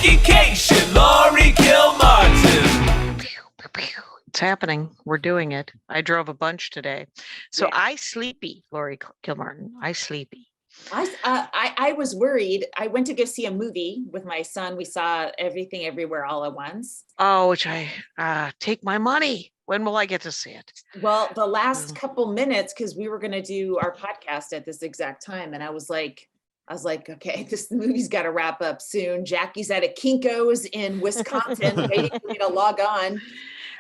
Education, Laurie Kilmartin. It's happening. We're doing it. I drove a bunch today. So Yeah. I sleepy, Laurie Kilmartin. I sleepy. I was worried. I went to go see a movie with my son. We saw Everything Everywhere All at Once. Oh, which I take my money. When will I get to see it? Well, the last couple minutes, because we were going to do our podcast at this exact time. And I was like, okay, this movie's got to wrap up soon. Jackie's at a Kinko's in Wisconsin waiting for me to log on.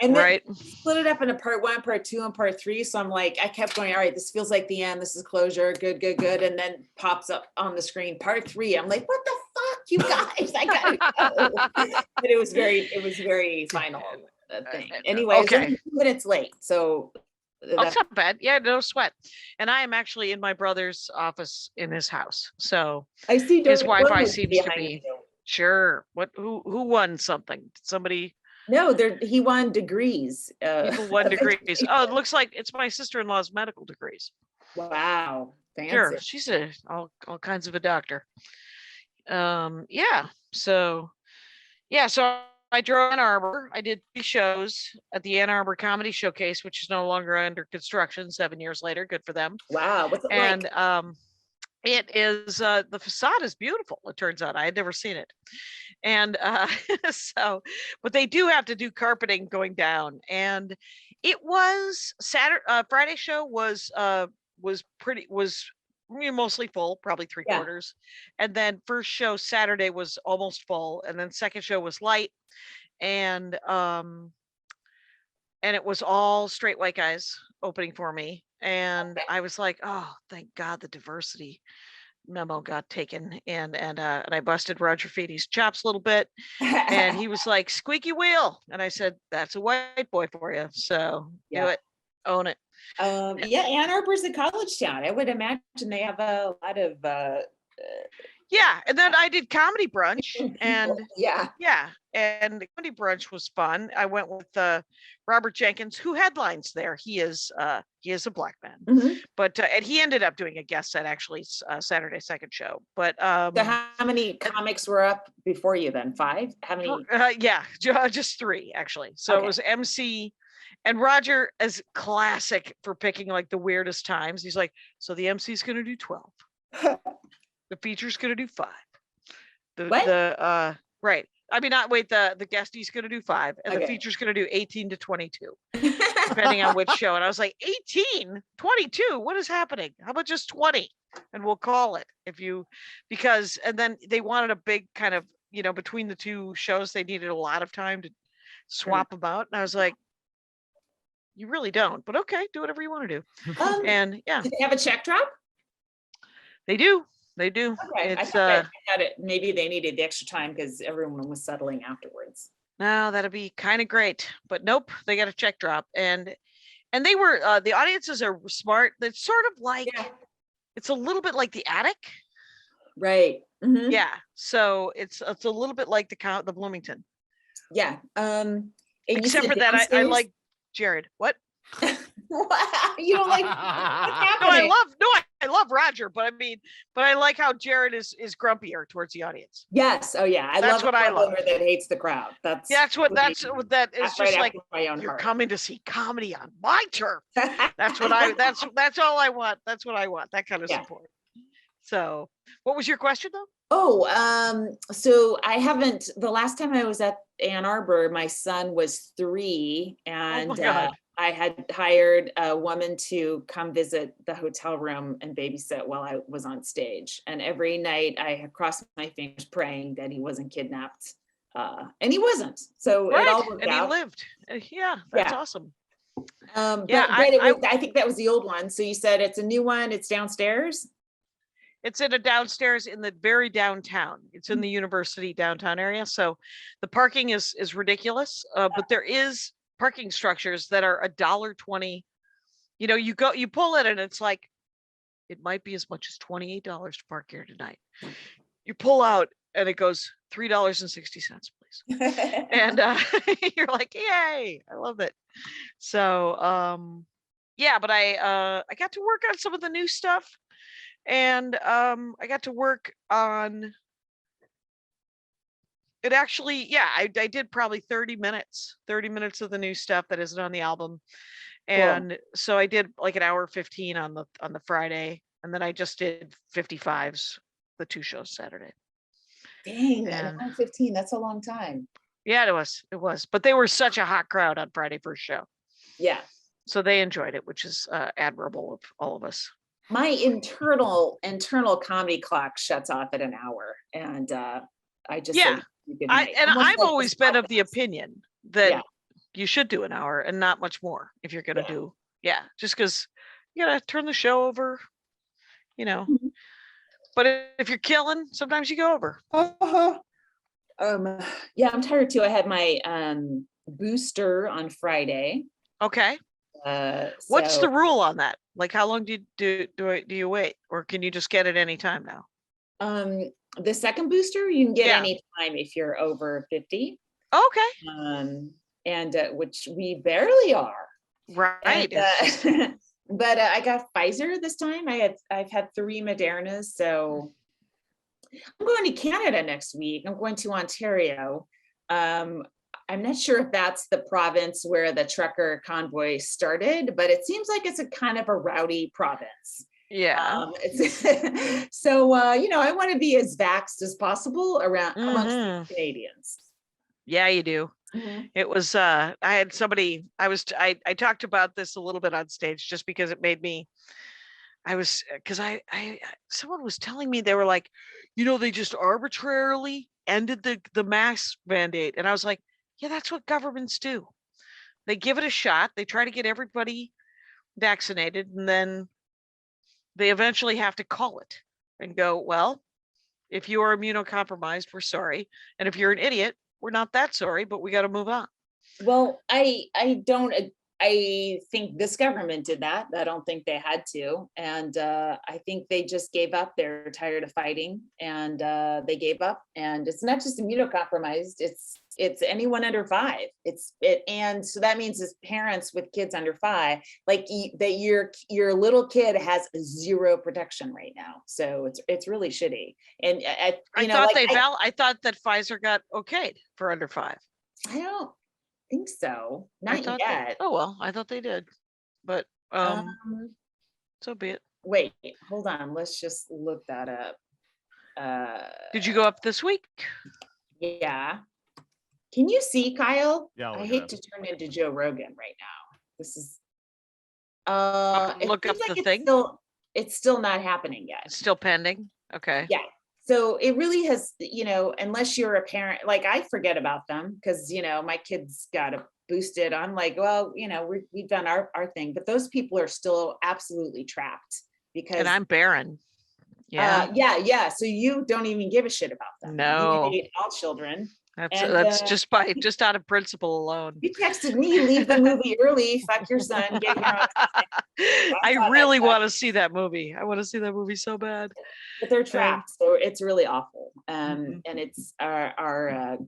And then split it up into part 1, part 2, and part 3. So I'm like, I kept going, all right, this feels like the end. This is closure. Good. And then pops up on the screen, part 3. I'm like, what the fuck, you guys? I gotta go. But it was very final thing. Anyway, okay. It was 2 minutes late. So that's not bad. Yeah, no sweat. And I am actually in my brother's office in his house. So I see his Wi-Fi seems to be sure. Who won something? Somebody. No, he won degrees. People won degrees. Oh, it looks like it's my sister-in-law's medical degrees. Wow. Fancy. Sure. She's all kinds of a doctor. Yeah. So I drove Ann Arbor. I did 3 shows at the Ann Arbor Comedy Showcase, which is no longer under construction 7 years later. Good for them. Wow. What's it like? And it is the facade is beautiful. It turns out I had never seen it. And so, but they do have to do carpeting going down. And it was Friday show was mostly full, probably 3/4. And then first show Saturday was almost full. And then second show was light. And it was all straight white guys opening for me. And I was like, oh, thank God the diversity memo got taken. And I busted Roger Feedy's chops a little bit. And he was like, squeaky wheel. And I said, that's a white boy for you. So do it, own it. Yeah, Ann Arbor's a college town. I would imagine they have a lot of yeah, and then I did comedy brunch, and and the comedy brunch was fun. I went with Robert Jenkins, who headlines there. He is a black man, but and he ended up doing a guest set actually Saturday second show. But so how many comics were up before you then? 5? How many? Yeah, just 3 actually. So it was MC. And Roger is classic for picking like the weirdest times. He's like, so the MC's going to do 12. The feature's going to do 5. Right. I mean, not wait, the guestie's going to do 5 and the feature's going to do 18 to 22, depending on which show. And I was like, 18, 22, what is happening? How about just 20? And we'll call it and then they wanted a big kind of, between the 2 shows, they needed a lot of time to swap them out. And I was like, you really don't, but okay, do whatever you want to do. And do they have a check drop? They do. Okay. It's, I thought it maybe they needed the extra time because everyone was settling afterwards. No, that'd be kind of great, but nope, they got a check drop. And they were the audiences are smart. It's sort of like it's a little bit like the Attic. Right. Mm-hmm. Yeah. So it's a little bit like the Bloomington. Yeah. Except for that, I like Jared. What? You don't like what's happening? I love Roger, but I like how Jared is grumpier towards the audience. Yes. Oh yeah. That's what I love. That hates the crowd. That is just right like my own you're heart. coming to see comedy on my turf. That's all I want. That's what I want. That kind of support. So what was your question though? So I haven't, the last time I was at Ann Arbor, my son was 3 and I had hired a woman to come visit the hotel room and babysit while I was on stage. And every night I had crossed my fingers praying that he wasn't kidnapped. And he wasn't. So it all worked out. He lived. Yeah, that's awesome. I think that was the old one. So you said it's a new one. It's downstairs. It's in a downstairs in the very downtown. It's in the university downtown area. So the parking is ridiculous. But there is parking structures that are $1.20. You pull it and it's like, it might be as much as $28 to park here tonight. You pull out and it goes $3.60, please. And you're like, yay, I love it. So but I got to work on some of the new stuff. And I got to work on It actually, yeah, I did probably 30 minutes of the new stuff that isn't on the album. And so I did like an hour 15 on the Friday, and then I just did 55s, the 2 shows Saturday. Dang, an And hour 15, that's a long time. yeah, it was, but they were such a hot crowd on Friday first show. Yeah. So they enjoyed it, which is admirable of all of us. My internal comedy clock shuts off at an hour, and I just say good night. Almost I've like always this been of the podcast. opinion that Yeah. you should do an hour and not much more if you're gonna Yeah. do, just because you gotta turn the show over, Mhm. But if you're killing, sometimes you go over. Yeah, I'm tired too. I had my booster on Friday. Okay. What's So the rule on that? Like, how long do you wait, or can you just get it anytime now? the second booster you can get Yeah. anytime if you're over 50. Okay. And which we barely are. Right. And, but I got Pfizer this time. I've had 3 Modernas, so I'm going to Canada next week. I'm going to Ontario. I'm not sure if that's the province where the trucker convoy started, but it seems like it's a kind of a rowdy province. Yeah. So I want to be as vaxxed as possible around amongst the Canadians. Yeah, you do. It was I had somebody, I talked about this a little bit on stage just because it made me, someone was telling me, they were like, they just arbitrarily ended the mask mandate. And I was like, yeah, that's what governments do. They give it a shot. They try to get everybody vaccinated, and then they eventually have to call it and go, well, if you are immunocompromised, we're sorry. And if you're an idiot, we're not that sorry, but we got to move on. Well, I think this government did that. I don't think they had to. And I think they just gave up. They're tired of fighting, and they gave up. And it's not just immunocompromised, it's anyone under 5. And so that means as parents with kids under 5, like that your little kid has 0 protection right now. So it's really shitty. And I thought that Pfizer got okayed for under 5. I don't think so. Not yet. Oh well, I thought they did, but so be it. Wait, hold on. Let's just look that up. Did you go up this week? Yeah. Can you see, Kyle? Yeah, I hate to turn into Joe Rogan right now. This is look up like the thing. It's still not happening yet. It's still pending. Okay. Yeah. So it really has, unless you're a parent, like I forget about them because, my kids got boosted. I'm like, well, we've done our thing, but those people are still absolutely trapped because. And I'm barren. Yeah. Yeah. So you don't even give a shit about them. No. You hate all children. That's just out of principle alone. You texted me, leave the movie early, fuck your son, get your own. I really want to see that movie. I want to see that movie so bad. But they're trapped, so it's really awful. And it's our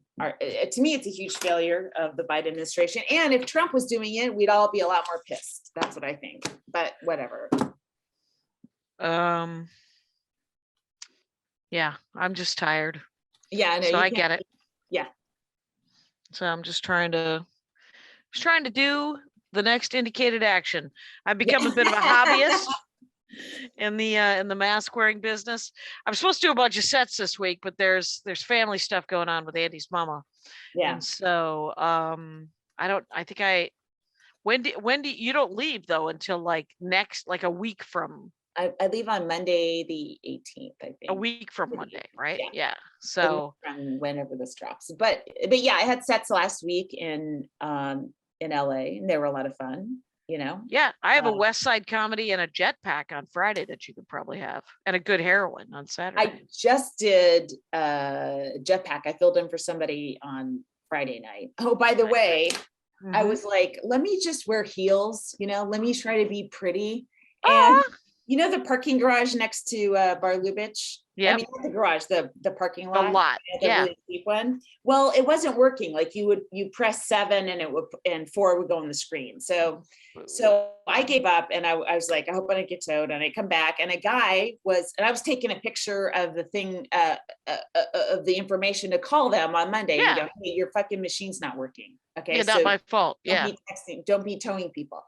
to me, it's a huge failure of the Biden administration. And if Trump was doing it, we'd all be a lot more pissed. That's what I think. But whatever. Yeah, I'm just tired. Yeah, I know. So I get it. Yeah. So I'm just trying to do the next indicated action. I've become a bit of a hobbyist in the mask wearing business. I'm supposed to do a bunch of sets this week, but there's family stuff going on with Andy's mama. Yeah. And so when do you don't leave though until like a week from. I leave on Monday the 18th, I think. A week from Monday, right? Yeah. So from whenever this drops. But yeah, I had sets last week in LA, and they were a lot of fun, Yeah, I have a West Side Comedy and a Jetpack on Friday that you could probably have, and a Good Heroine on Saturday. I just did Jetpack. I filled in for somebody on Friday night. Oh, by the way, I was like, let me just wear heels, let me try to be pretty. And You know the parking garage next to Bar Lubitsch? I Yeah, mean, not the garage, the parking a lot. lot. The Yeah. really deep one. Well, it wasn't working. Like you press 7 and 4 would go on the screen. So I gave up and I was like, I hope I don't get towed. And I come back and a guy and I was taking a picture of the thing, of the information to call them on Monday. Yeah. You go, hey, your fucking machine's not working. Okay. Yeah, so not my fault. don't Yeah. be texting, don't be towing people.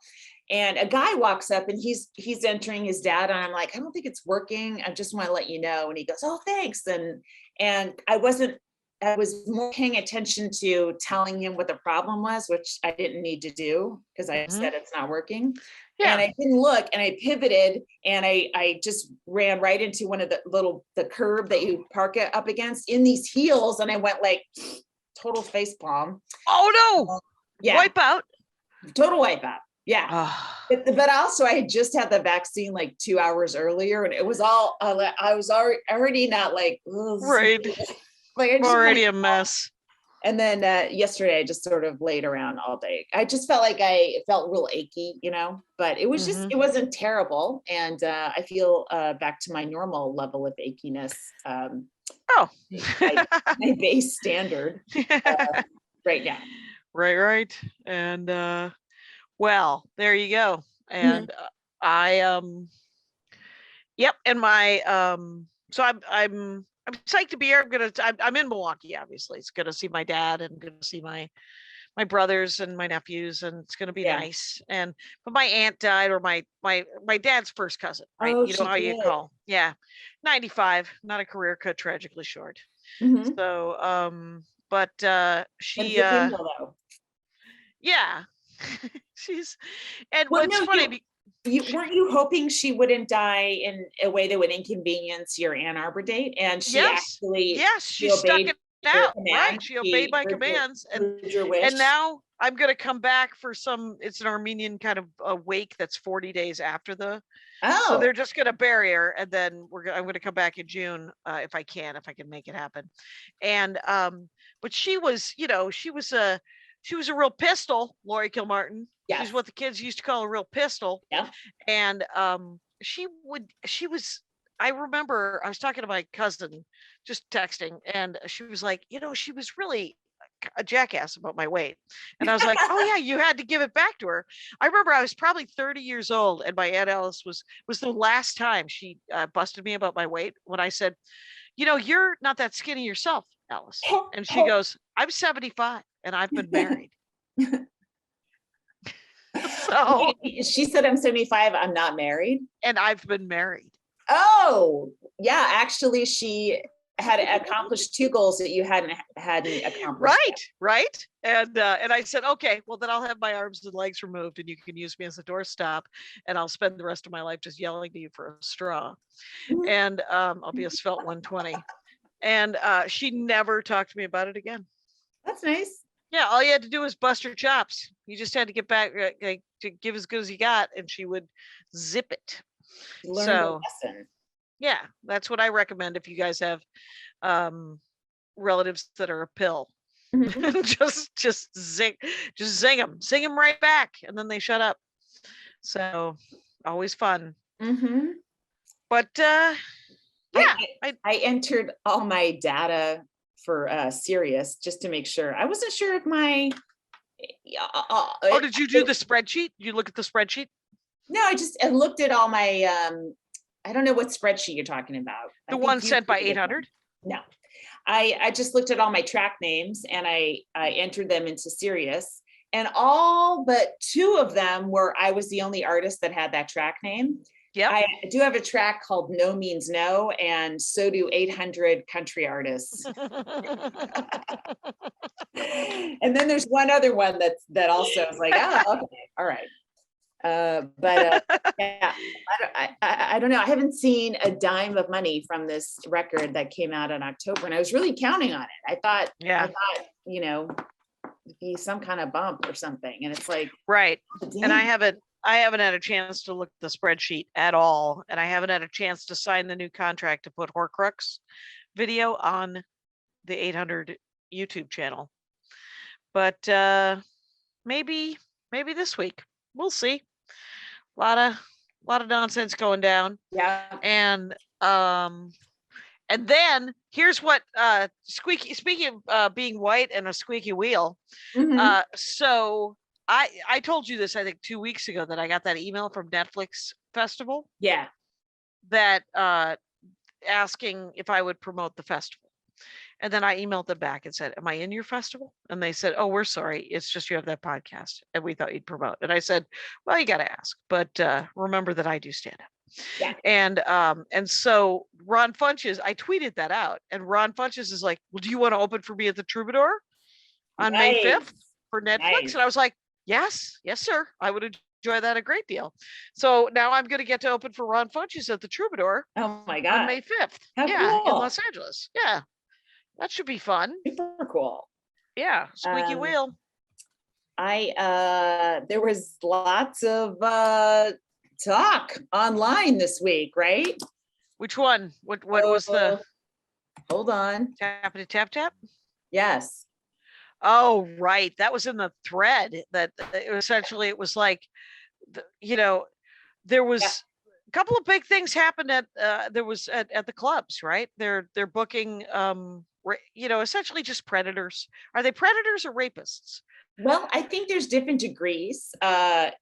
And a guy walks up and he's entering his data. And I'm like, I don't think it's working. I just want to let you know. And he goes, oh, thanks. And I was more paying attention to telling him what the problem was, which I didn't need to do because I said it's not working. Yeah. And I didn't look and I pivoted and I just ran right into one of the curb that you park it up against in these heels. And I went like total face palm. Oh no. Yeah. Wipe out. Total wipeout. Yeah. Oh, But also I had just had the vaccine like 2 hours earlier and it was all, I was already not like, right. like I just Already a mess. And then yesterday I just sort of laid around all day. I just felt like it felt real achy, but it was just, it wasn't terrible. And I feel back to my normal level of achiness. Oh, my base standard right now. Right. And well, there you go. And yep. And my so I'm psyched to be here. I'm in Milwaukee, obviously. It's gonna see my dad and gonna see my brothers and my nephews, and it's gonna be nice. But my aunt died, or my dad's first cousin, right? Oh, you know how you call. Yeah. 95, not a career, cut tragically short. So but she yeah. She's and Well, what's no, funny weren't you hoping she wouldn't die in a way that would inconvenience your Ann Arbor date? And she actually, she stuck it out, right? She obeyed my commands, and now I'm gonna come back for it's an Armenian kind of a wake that's 40 days after so they're just gonna bury her, and then I'm gonna come back in June if I can make it happen. And but she was a real pistol, Laurie Kilmartin. Yes. She's what the kids used to call a real pistol. Yeah. And I remember I was talking to my cousin, just texting, and she was like, she was really a jackass about my weight. And I was like, oh yeah, you had to give it back to her. I remember I was probably 30 years old, and my Aunt Alice was the last time she busted me about my weight, when I said, you're not that skinny yourself, Alice. And she goes, I'm 75 and I've been married. So she said, I'm 75, I'm not married. And I've been married. Oh, yeah. Actually, she had accomplished 2 goals that you hadn't accomplished. Right. And I said, okay, well then I'll have my arms and legs removed and you can use me as a doorstop, and I'll spend the rest of my life just yelling to you for a straw. And I'll be a svelte 120. And she never talked to me about it again. That's nice. Yeah, all you had to do was bust her chops. You just had to get back to give as good as you got, and she would zip it. Learn the lesson. Yeah, that's what I recommend if you guys have relatives that are a pill. just zing them right back, and then they shut up. So always fun. But yeah, I entered all my data for Sirius just to make sure. I wasn't sure if my did you do the spreadsheet? You look at the spreadsheet? No, I looked at all my I don't know what spreadsheet you're talking about. The one sent by 800? No. I just looked at all my track names and I entered them into Sirius, and all but 2 of them I was the only artist that had that track name. Yeah, I do have a track called No Means No, and so do 800 country artists. And then there's one other one that also is like, oh, okay, all right. But yeah, I don't know. I haven't seen a dime of money from this record that came out in October, and I was really counting on it. I thought, it'd be some kind of bump or something, and it's like, right. And I haven't had a chance to look at the spreadsheet at all, and I haven't had a chance to sign the new contract to put Horcrux video on the 800 YouTube channel. But maybe this week. We'll see. A A lot of nonsense going down. Yeah. And then here's what speaking of being white and a squeaky wheel. Mhm. So I told you this, I think 2 weeks ago, that I got that email from Netflix Festival Yeah. that asking if I would promote the festival. And then I emailed them back and said, am I in your festival? And they said, oh, we're sorry. It's just you have that podcast and we thought you'd promote. And I said, well, you got to ask, but remember that I do stand up. Yeah. And so Ron Funches, I tweeted that out, and Ron Funches is like, well, do you want to open for me at the Troubadour on May 5th for Netflix? Nice. And I was like, yes, sir. I would enjoy that a great deal. So now I'm going to get to open for Ron Funches at the Troubadour Oh my on God. May 5th. How Yeah, in cool. Los Angeles. Yeah, that should be fun. Super cool. Yeah, squeaky wheel. There was lots of talk online this week, right? Which one? What was the Hold on. tappity tap tap? Yes. Oh, right. That was in the thread that essentially it was like, there was a couple of big things happened at the clubs, right? They're booking, essentially just predators. Are they predators or rapists? Well, I think there's different degrees.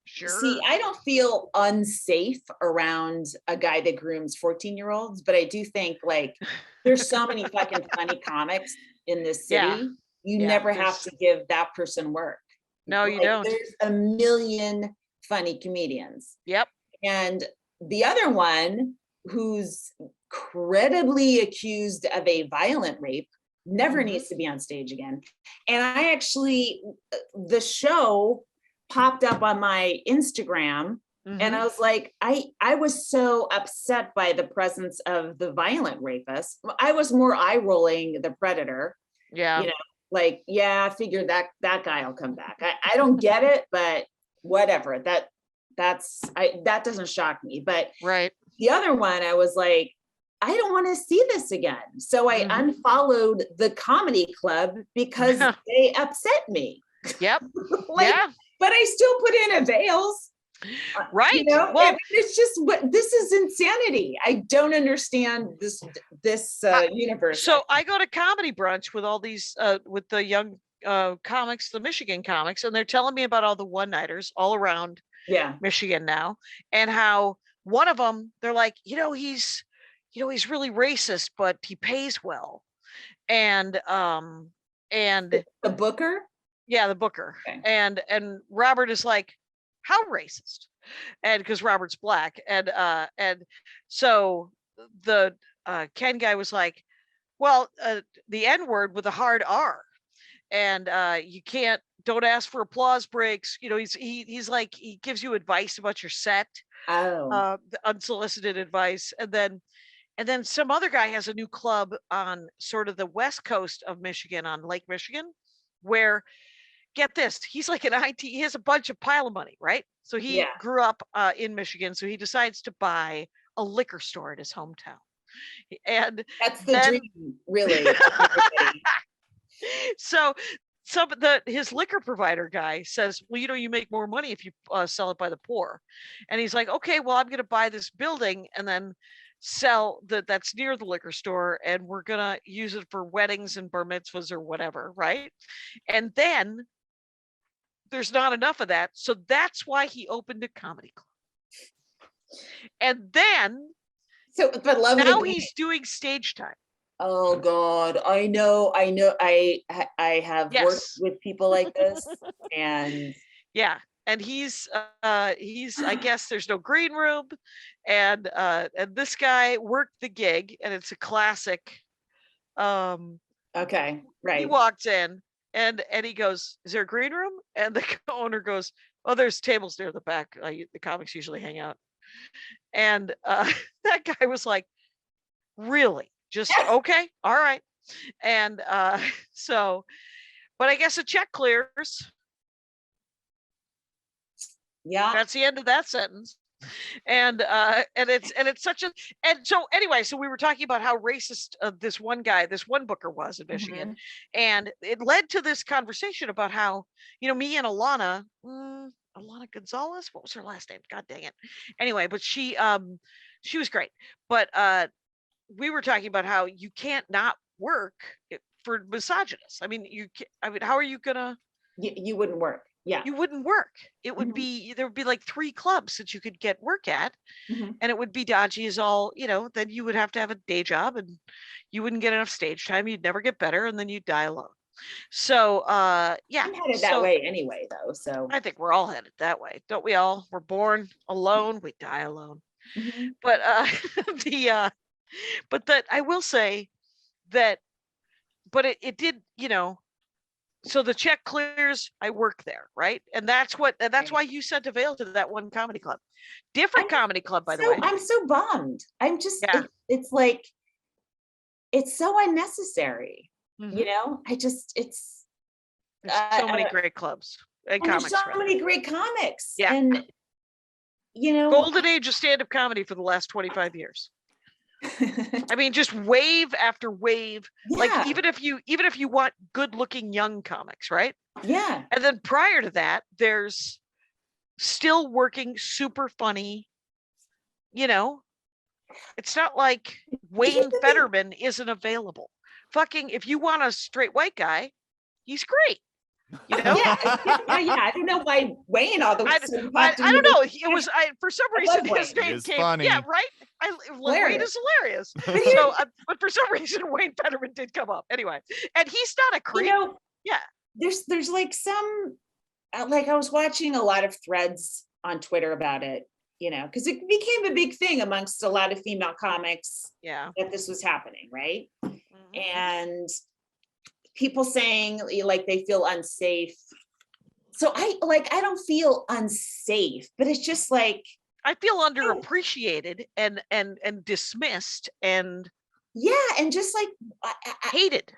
Sure. See, I don't feel unsafe around a guy that grooms 14-year-olds, but I do think like there's so many fucking funny comics in this city. Yeah. You never have to give that person work. No, you don't. There's a million funny comedians. Yep. And the other one, who's credibly accused of a violent rape, never needs to be on stage again. And I actually, the show popped up on my Instagram, and I was like, I was so upset by the presence of the violent rapist. I was more eye rolling the predator. Yeah. Like, yeah, I figured that guy will come back. I don't get it, but whatever. That doesn't shock me. But right. The other one, I was like, I don't want to see this again. So I unfollowed the comedy club because they upset me. Yep. Yeah. But I still put in avails. Right. Well, it's just this is insanity. I don't understand this universe. So I go to comedy brunch with all these with the young comics, the Michigan comics, and they're telling me about all the one-nighters all around Michigan now, and how one of them, they're like, he's really racist, but he pays well. And the booker? Yeah, the booker. Okay. And Robert is like, how racist? And because Robert's black. And so the Ken guy was like, well, the N-word with a hard R. And you don't ask for applause breaks. He's like, he gives you advice about your set. The unsolicited advice. And then some other guy has a new club on sort of the west coast of Michigan, on Lake Michigan, where, get this, he's like he has a bunch of pile of money, right? So he grew up in Michigan, so he decides to buy a liquor store in his hometown. And that's the dream, really. So his liquor provider guy says, well, you make more money if you sell it by the pour. And he's like, okay, well, I'm going to buy this building and then sell that's near the liquor store, and we're going to use it for weddings and bar mitzvahs or whatever, right? And then there's not enough of that. So that's why he opened a comedy club. And then now he's doing stage time. Oh God, I know. I have worked with people like this, and and he's I guess there's no green room, and this guy worked the gig, and it's a classic. Okay, right. He walked in and he goes, "Is there a green room?" And the owner goes, "Oh, there's tables near the back. The comics usually hang out." And that guy was like, "Really? Just okay, all right." And but I guess a check clears. Yeah, that's the end of that sentence. it's such a, and so anyway, so we were talking about how racist this one booker was in Michigan, and it led to this conversation about how, me and Alana Gonzalez, what was her last name? God dang it. Anyway, but she was great. But we were talking about how you can't not work for misogynists. I mean, how are you gonna? You wouldn't work. Yeah. You wouldn't work. It would be, there would be like 3 clubs that you could get work at, and it would be dodgy as all, then you would have to have a day job, and you wouldn't get enough stage time. You'd never get better, and then you'd die alone. So yeah. I'm headed that way anyway, though. So I think we're all headed that way, don't we all? We're born alone, we die alone. But but that I will say that, but it did, so the check clears, I work there, right? And that's why you sent a veil to that one comedy club. Different comedy club, by the way. I'm so bummed. I'm just, it's like, it's so unnecessary. It's so many great clubs and comics. There's so many great comics. Yeah. And, golden age of stand-up comedy for the last 25 years. I mean, just wave after wave. Yeah. Like even if you want good looking young comics, right? Yeah. And then prior to that, there's still working super funny, it's not like Wayne Fetterman isn't available. Fucking, if you want a straight white guy, he's great. Yeah. I don't know why Wayne all the way. I don't know. It was for some reason his name came. Funny. Yeah, right. Wayne is hilarious. So, but for some reason Wayne Fetterman did come up anyway, and he's not a creep. Yeah. There's like some, like I was watching a lot of threads on Twitter about it, because it became a big thing amongst a lot of female comics. Yeah. That this was happening, right? And people saying like they feel unsafe. So I don't feel unsafe, but it's just like I feel underappreciated and dismissed and and just like hated.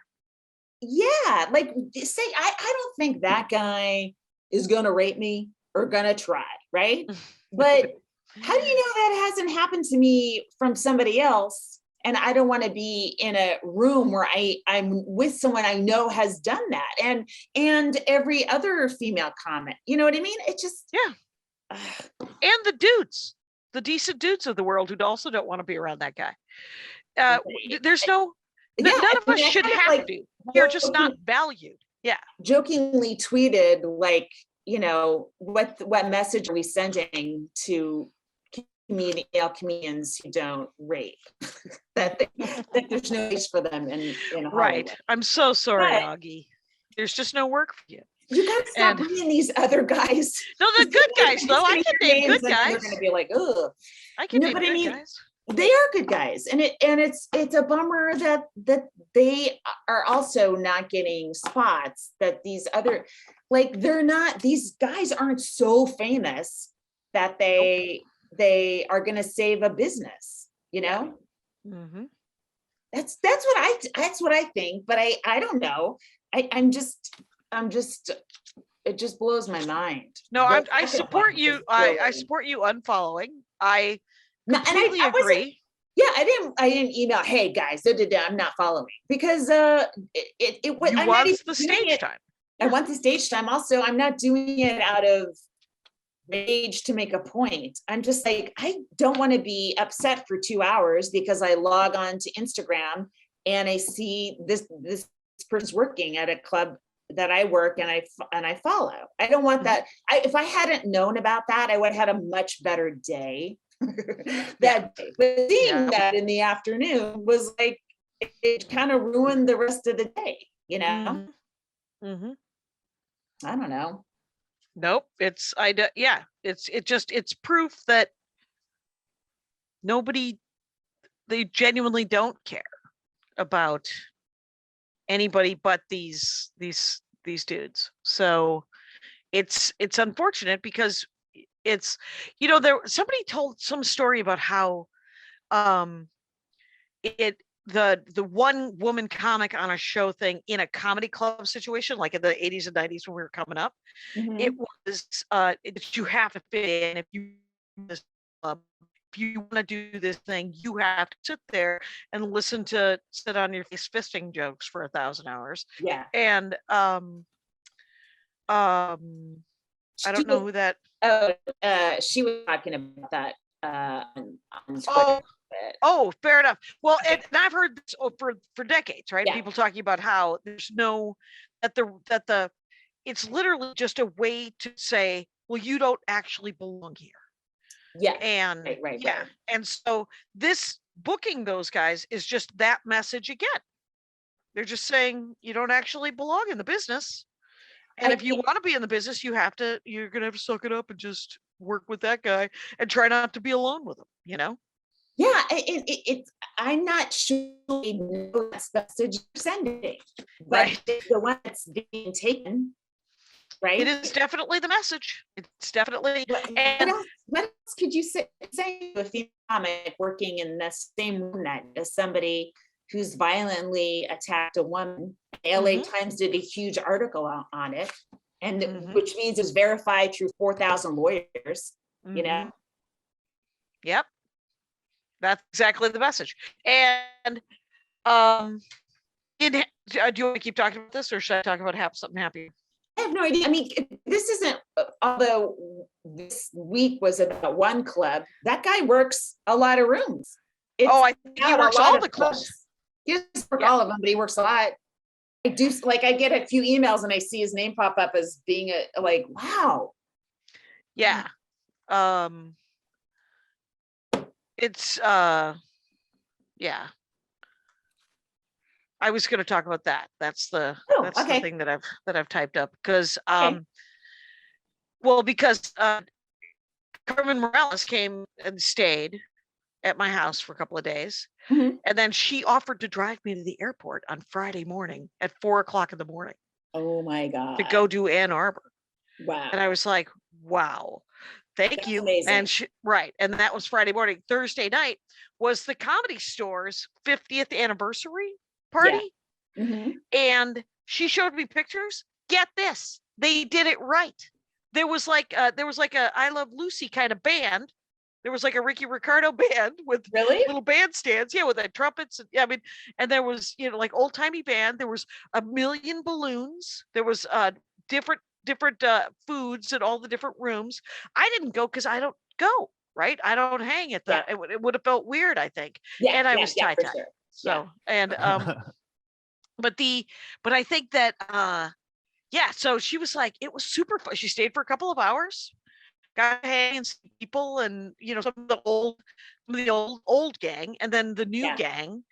Yeah, like say I don't think that guy is gonna rape me or gonna try, right? But how do you know that hasn't happened to me from somebody else? And I don't want to be in a room where I'm with someone I know has done that. And every other female comment, you know what I mean? It just, and the dudes, the decent dudes of the world who also don't want to be around that guy. There's none of us should have to. We're just not valued. Yeah. Jokingly tweeted like, what message are we sending to male comedians who don't rape? that there's no place for them in Hollywood. Right. I'm so sorry, Augie. There's just no work for you. You gotta stop bringing these other guys. No, the good guys though. I can name good guys. They're gonna be like, ugh. I can name good guys. They are good guys, and it's a bummer that they are also not getting spots. That these other, like, these guys aren't so famous that they are going to save a business, Mm-hmm. That's what I think, but I don't know. I'm just it just blows my mind. No, I support you. I support you unfollowing. I completely agree. Yeah, I didn't email, hey guys, I'm not following, because it was the stage time. I want the stage time. Also, I'm not doing it out of rage to make a point. I'm just like, I don't want to be upset for 2 hours because I log on to Instagram and I see this person's working at a club that I work and I follow. I don't want that. If I hadn't known about that, I would have had a much better day that day. But seeing that in the afternoon was like, it kind of ruined the rest of the day, Mm-hmm. I don't know. Nope. It's proof that they genuinely don't care about anybody but these dudes. So it's unfortunate because it's, somebody told some story about how the one woman comic on a show thing in a comedy club situation, like in the 80s and 90s when we were coming up, it was that you have to fit in. If you club. If you want to do this thing, you have to sit there and sit on your face fisting jokes for 1,000 hours. Yeah. And I don't know who that. She was talking about that on Twitter. Fair enough. Well, and I've heard this for decades, right? Yeah. People talking about how there's no that it's literally just a way to say, well, you don't actually belong here. Yeah. And right. And so this booking those guys is just that message again. They're just saying you don't actually belong in the business. And if you want to be in the business, you're going to have to suck it up and just work with that guy and try not to be alone with him, you know? Yeah, I'm not sure they know that's the message you're sending, but Right. the one that's being taken, right? It is definitely the message. It's definitely. What else could you say to a female comic working in the same room that as somebody who's violently attacked a woman? LA Times did a huge article on it, and which means it's verified through 4,000 lawyers, you know? Yep. That's exactly the message. And do you want to keep talking about this, or should I talk about something happier? I have no idea. I mean, this isn't, although this week was about one club, that guy works a lot of rooms. I think he works all the clubs. He doesn't work all of them, but he works a lot. I get a few emails and I see his name pop up as being wow. Yeah. It's yeah. I was going to talk about that. That's the thing that I've typed up because because Carmen Morales came and stayed at my house for a couple of days, and then she offered to drive me to the airport on Friday morning at 4:00 in the morning. Oh my God! To go do Ann Arbor. Wow! And I was like, wow. Thank you. Amazing. And and that was Friday morning. Thursday night was the Comedy Store's 50th anniversary party. Yeah. And she showed me pictures. Get this, they did it right. There was like a I Love Lucy kind of band. There was like a Ricky Ricardo band with little bandstands, with the trumpets. And, and there was like old timey band. There was a million balloons. There was different foods in all the different rooms. I didn't go because I don't go, right? I don't hang at that. It would have felt weird, I think. And I was tie-tie. Sure. So, and, but I think that, so she was like, it was super fun. She stayed for a couple of hours, got to hang and see people and, some of the old gang, and then the new gang,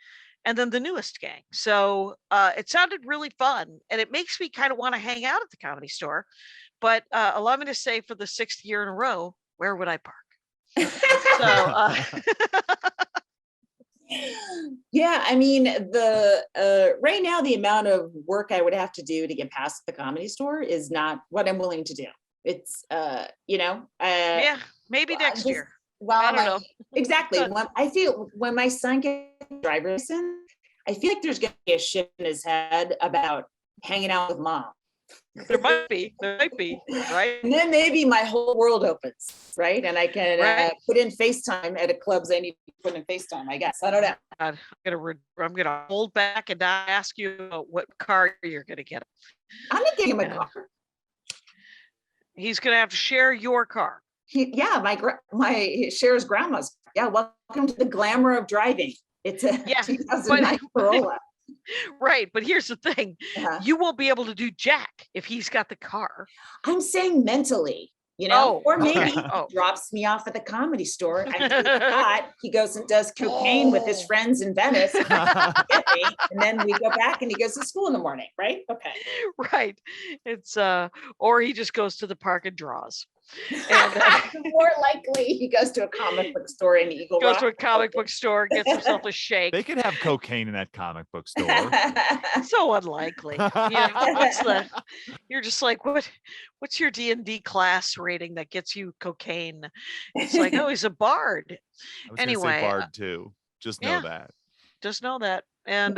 and then the newest gang. So it sounded really fun, and it makes me kind of want to hang out at the Comedy Store. But allow me to say, for the 6th year in a row, where would I park? Yeah, I mean, the right now the amount of work I would have to do to get past the Comedy Store is not what I'm willing to do. It's maybe next year. Well, I don't know. Exactly. I feel when my son gets a driver's license, I feel like there's going to be a shift in his head about hanging out with mom. There might be, right? And then maybe my whole world opens, right? And I can put in FaceTime at a clubs I need to put in FaceTime, I guess. I don't know. I'm gonna hold back and not ask you what car you're gonna get. I'm gonna get him a car. He's gonna have to share your car. My Cher's grandma's. Yeah, welcome to the glamour of driving. It's a 2009 Corolla. Right, but here's the thing: you won't be able to do jack if he's got the car. I'm saying mentally, or maybe he drops me off at the Comedy Store. He goes and does cocaine with his friends in Venice, and then we go back and he goes to school in the morning. Right? Okay. Right. It's or he just goes to the park and draws. And, more likely he goes to a comic book store in Eagle Rock. Goes to a comic book store, gets himself a shake. They could have cocaine in that comic book store. So unlikely. You're just like, what's your D&D class rating that gets you cocaine? It's like, oh, he's a bard. I was anyway, say bard too. Just know that. Just know that. And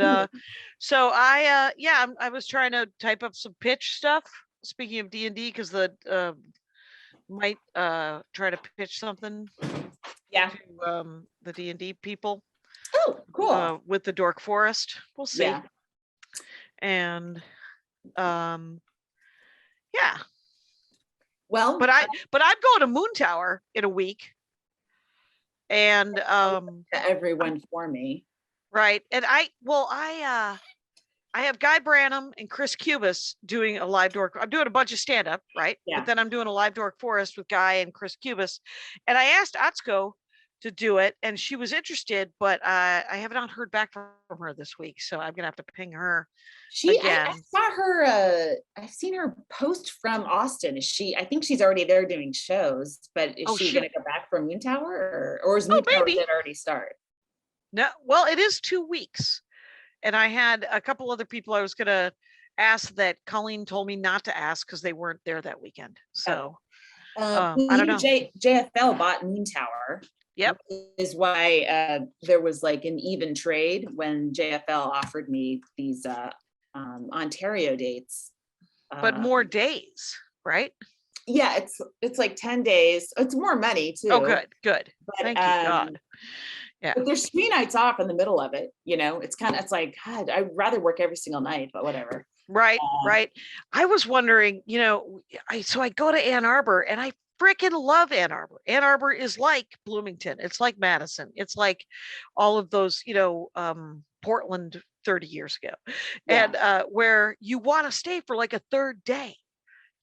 so I was trying to type up some pitch stuff. Speaking of D&D, because the might try to pitch something Yeah. To the D&D people. Oh, cool. With the Dork Forest. We'll see. Yeah. And yeah. Well, But I'm going to Moon Tower in a week. And everyone for me. right. And I have Guy Branum and Chris Cubis doing a live dork. I'm doing a bunch of stand-up, right? Yeah. But then I'm doing a live dork forest with Guy and Chris Cubis. And I asked Atsuko to do it, and she was interested, but I have not heard back from her this week. So I'm gonna have to ping her. I saw her, I've seen her post from Austin. I think she's already there doing shows, but is she gonna go back for Moon Tower or is Moon Tower did already start? No, well, it is 2 weeks. And I had a couple other people I was going to ask that Colleen told me not to ask because they weren't there that weekend. So I don't know. JFL bought Moon Tower. Yep. Is why there was like an even trade when JFL offered me these Ontario dates. But more days, right? Yeah, it's like 10 days. It's more money too. Oh, good. But, thank you, God. Yeah. But there's 3 nights off in the middle of it. It's like, God, I'd rather work every single night, but whatever. Right. I was wondering, I go to Ann Arbor and I freaking love Ann Arbor. Ann Arbor is like Bloomington. It's like Madison. It's like all of those, Portland 30 years ago. Yeah. And where you want to stay for like a third day.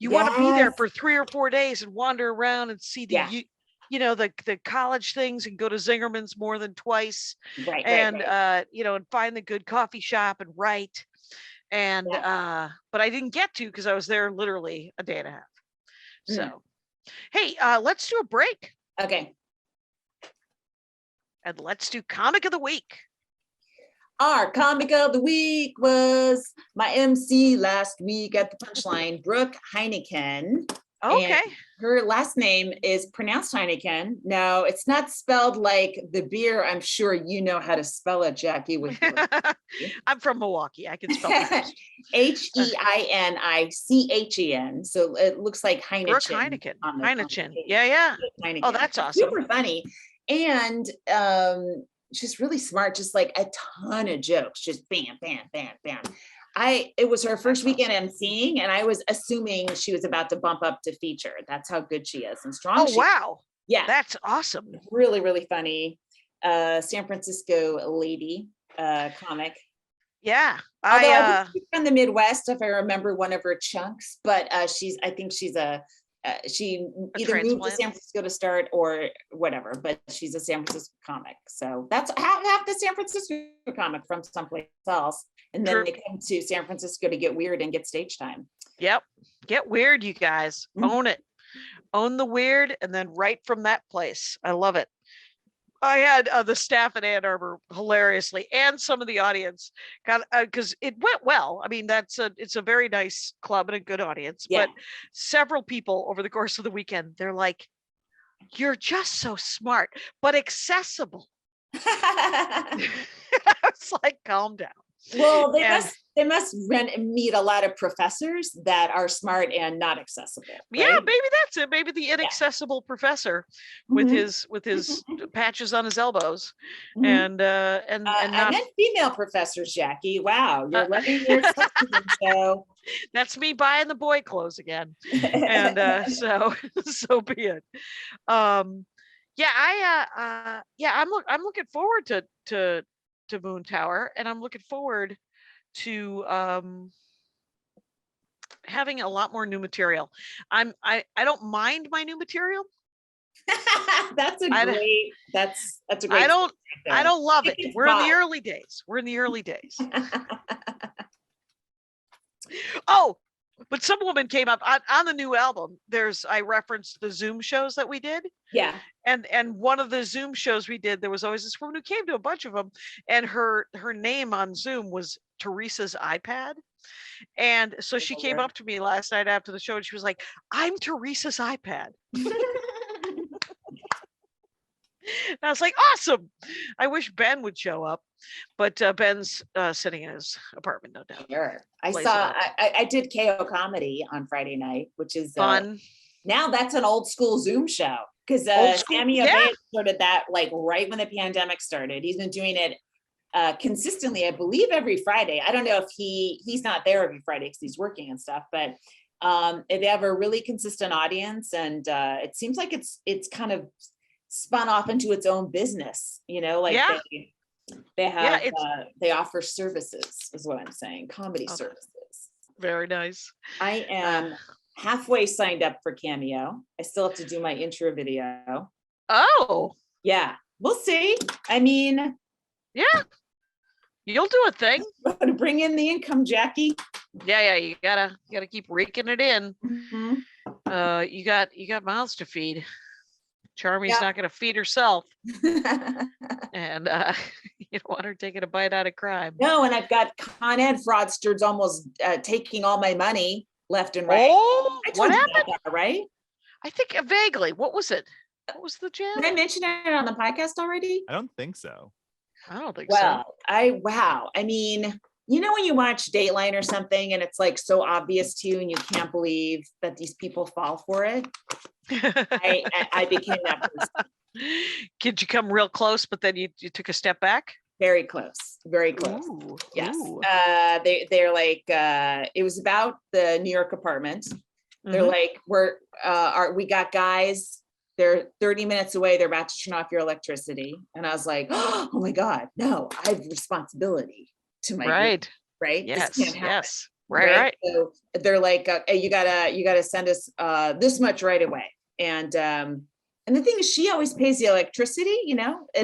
You want to be there for 3 or 4 days and wander around and see the the college things and go to Zingerman's more than twice. Right. And and find the good coffee shop and write. And but I didn't get to because I was there literally a day and a half. So hey, let's do a break. Okay. And let's do comic of the week. Our comic of the week was my MC last week at the Punchline, Brooke Heinichen. Okay. And her last name is pronounced Heinichen. No, it's not spelled like the beer. I'm sure you know how to spell it, Jackie. With I'm from Milwaukee. I can spell it. Heinicchen. So it looks like Heinichen. Brooke Heinichen. Heinichen. Yeah. Heinichen. Oh, that's awesome. Super funny. And she's really smart, just like a ton of jokes, just bam, bam, bam, bam. It was her first weekend emceeing, and I was assuming she was about to bump up to feature. That's how good she is and strong. Oh, wow. Yeah. That's awesome. Really, really funny. San Francisco lady comic. Yeah. I think she's from the Midwest, if I remember one of her chunks, but I think she's she either moved to San Francisco to start or whatever, but she's a San Francisco comic. So that's half the San Francisco comic from someplace else. And then they come to San Francisco to get weird and get stage time. Yep. Get weird, you guys. Own it. Own the weird and then write from that place. I love it. I had the staff in Ann Arbor hilariously, and some of the audience got because it went well. I mean, it's a very nice club and a good audience, but several people over the course of the weekend, they're like, "You're just so smart, but accessible." I was like, "Calm down." Well, they must meet a lot of professors that are smart and not accessible. Right? Yeah, maybe that's it. Maybe the inaccessible professor with his patches on his elbows, and not I meant female professors, Jackie. Wow, you're letting your show. That's me buying the boy clothes again, and so be it. I'm looking forward to Moon Tower, and I'm looking forward to having a lot more new material. I don't mind my new material. That's a great. I don't love it. We're in the early days. Oh, but some woman came up on the new album. I referenced the Zoom shows that we did. Yeah. And one of the Zoom shows we did, there was always this woman who came to a bunch of them, and her name on Zoom was Teresa's iPad. And so she came up to me last night after the show and she was like, "I'm Teresa's iPad." And I was like, awesome. I wish Ben would show up, but Ben's sitting in his apartment, no doubt. Sure. I did KO Comedy on Friday night, which is fun. Now that's an old school Zoom show. because Old school, Sammy yeah. Abate started that like right when the pandemic started. He's been doing it consistently, I believe, every Friday. I don't know if he's not there every Friday because he's working and stuff, but they have a really consistent audience, and it seems like it's kind of spun off into its own business, like Yeah. they have Yeah, they offer services, is what I'm saying, comedy services. very nice. I am halfway signed up for Cameo. I still have to do my intro video. Oh, Yeah, we'll see. I mean, yeah. You'll do a thing. to bring in the income, Jackie. Yeah, you gotta keep raking it in. Mhm. You got mouths to feed. Charmy's Yeah. not gonna feed herself, and you don't want her taking a bite out of crime. No, and I've got Con Ed fraudsters almost taking all my money left and right. Oh, I what told you happened? about that, right? I think vaguely. What was it? What was the jam? Did I mention it on the podcast already? I don't think so. I don't think so. Well, I mean, when you watch Dateline or something and it's like so obvious to you and you can't believe that these people fall for it. I became that person. Did you come real close, but then you took a step back? Very close. Very close. Ooh, Yes. ooh. They're like, it was about the New York apartment. They're Mhm. like, we got guys, they're 30 minutes away, they're about to turn off your electricity. And I was like, oh my God, no, I have responsibility to my group, Right. right? Yes. This can't happen. Yes. Right. So they're like, hey, you gotta send us this much right away. And the thing is, she always pays the electricity, and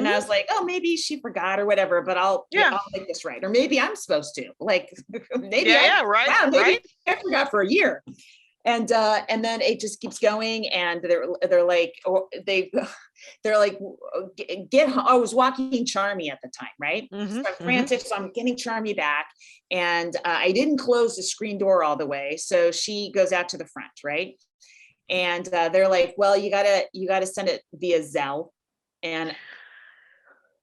I was like, oh, maybe she forgot or whatever, but I'll make this right. Or maybe I'm supposed to, like, maybe Right. wow, maybe Right. I forgot for a year. And then it just keeps going, and they're like, I was walking Charmy at the time, right? Mhm, So I'm mhm. frantic, so I'm getting Charmy back, and I didn't close the screen door all the way, so she goes out to the front, right? And they're like, well, you gotta send it via Zelle, and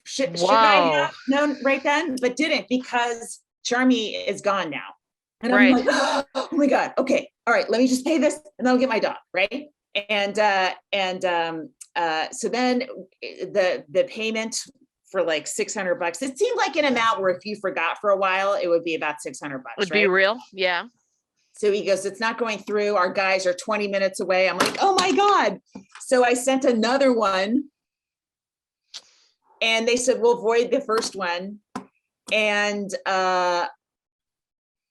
should I have known right then, but didn't, because Charmy is gone now. And I'm like, oh my God, okay, all right, let me just pay this and then I'll get my dog, right? And so then the payment for like $600, it seemed like an amount where if you forgot for a while, it would be about $600, Would right? be real. Yeah. So he goes, it's not going through. Our guys are 20 minutes away. I'm like, oh my God. So I sent another one and they said, we'll void the first one. And